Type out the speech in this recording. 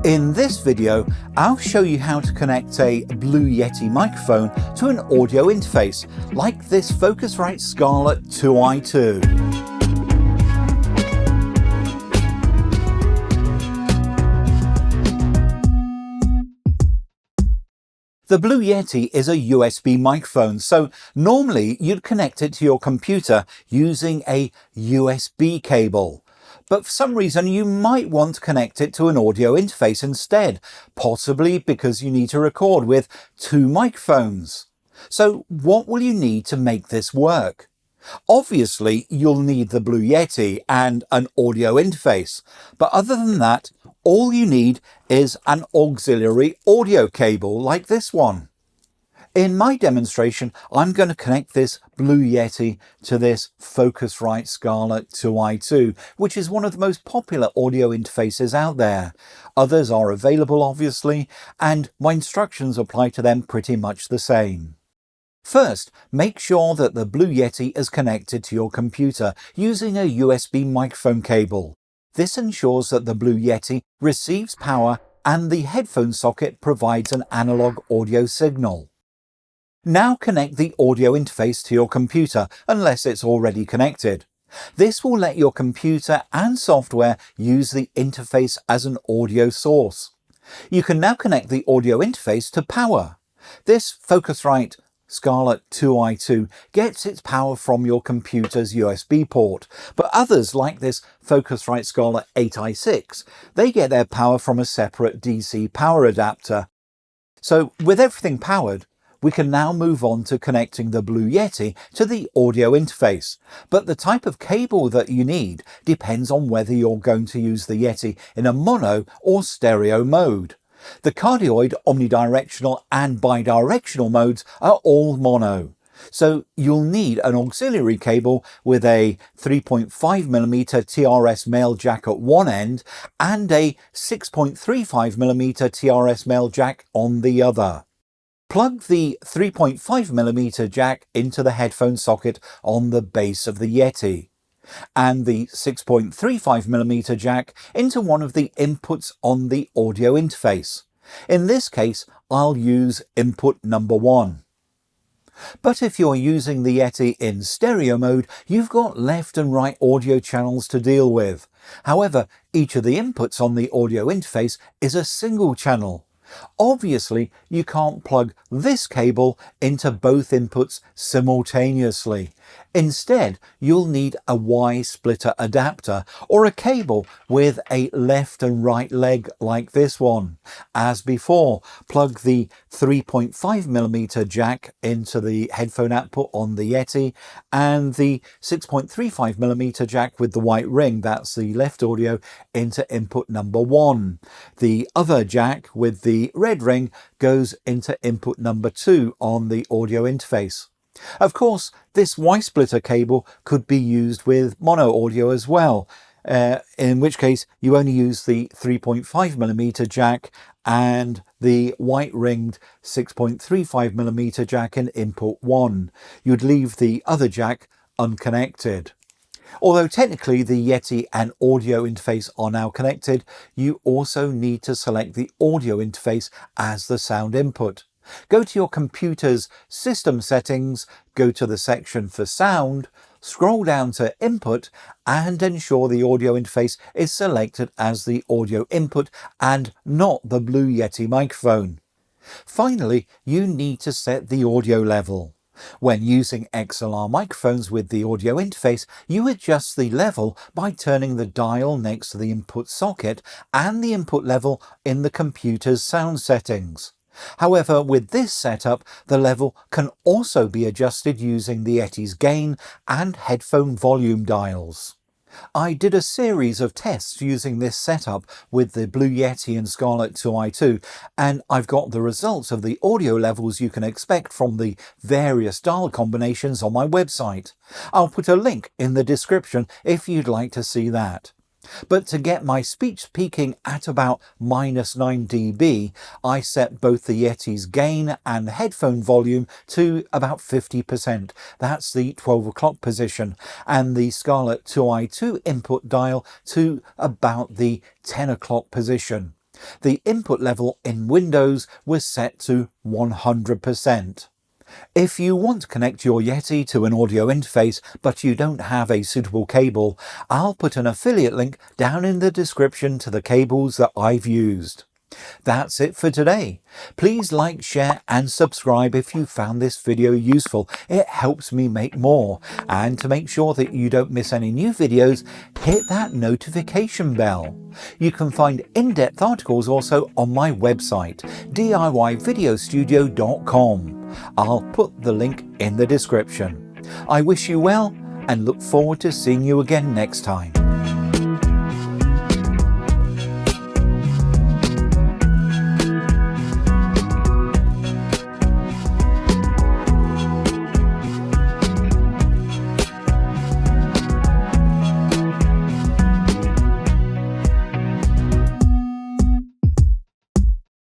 In this video, I'll show you how to connect a Blue Yeti microphone to an audio interface, like this Focusrite Scarlett 2i2. The Blue Yeti is a USB microphone, so normally you'd connect it to your computer using a USB cable. But for some reason you might want to connect it to an audio interface instead, possibly because you need to record with two microphones. So what will you need to make this work? Obviously you'll need the Blue Yeti and an audio interface, but other than that, all you need is an auxiliary audio cable like this one. In my demonstration, I'm going to connect this Blue Yeti to this Focusrite Scarlett 2i2, which is one of the most popular audio interfaces out there. Others are available, obviously, and my instructions apply to them pretty much the same. First, make sure that the Blue Yeti is connected to your computer using a USB microphone cable. This ensures that the Blue Yeti receives power and the headphone socket provides an analog audio signal. Now connect the audio interface to your computer, unless it's already connected. This will let your computer and software use the interface as an audio source. You can now connect the audio interface to power. This Focusrite Scarlett 2i2 gets its power from your computer's USB port, but others like this Focusrite Scarlett 8i6, they get their power from a separate DC power adapter. So with everything powered, we can now move on to connecting the Blue Yeti to the audio interface, but the type of cable that you need depends on whether you're going to use the Yeti in a mono or stereo mode. The cardioid, omnidirectional and bidirectional modes are all mono, so you'll need an auxiliary cable with a 3.5mm TRS male jack at one end and a 6.35mm TRS male jack on the other. Plug the 3.5mm jack into the headphone socket on the base of the Yeti, and the 6.35mm jack into one of the inputs on the audio interface. In this case, I'll use input number 1. But if you're using the Yeti in stereo mode, you've got left and right audio channels to deal with. However, each of the inputs on the audio interface is a single channel. Obviously, you can't plug this cable into both inputs simultaneously. Instead, you'll need a Y-splitter adapter or a cable with a left and right leg like this one. As before, plug the 3.5mm jack into the headphone output on the Yeti and the 6.35mm jack with the white ring, that's the left audio, into input number 1. The other jack with the red ring goes into input number 2 on the audio interface. Of course, this Y-splitter cable could be used with mono audio as well, in which case you only use the 3.5mm jack and the white-ringed 6.35mm jack in input 1. You'd leave the other jack unconnected. Although technically the Yeti and audio interface are now connected, you also need to select the audio interface as the sound input. Go to your computer's system settings, go to the section for sound, scroll down to input and ensure the audio interface is selected as the audio input and not the Blue Yeti microphone. Finally, you need to set the audio level. When using XLR microphones with the audio interface, you adjust the level by turning the dial next to the input socket and the input level in the computer's sound settings. However, with this setup, the level can also be adjusted using the Yeti's gain and headphone volume dials. I did a series of tests using this setup with the Blue Yeti and Scarlett 2i2, and I've got the results of the audio levels you can expect from the various dial combinations on my website. I'll put a link in the description if you'd like to see that. But to get my speech peaking at about -9 dB, I set both the Yeti's gain and headphone volume to about 50%. That's the 12 o'clock position, and the Scarlett 2i2 input dial to about the 10 o'clock position. The input level in Windows was set to 100%. If you want to connect your Yeti to an audio interface but you don't have a suitable cable, I'll put an affiliate link down in the description to the cables that I've used. That's it for today. Please like, share and subscribe if you found this video useful. It helps me make more. And to make sure that you don't miss any new videos, hit that notification bell. You can find in-depth articles also on my website, DIYvideostudio.com. I'll put the link in the description. I wish you well and look forward to seeing you again next time.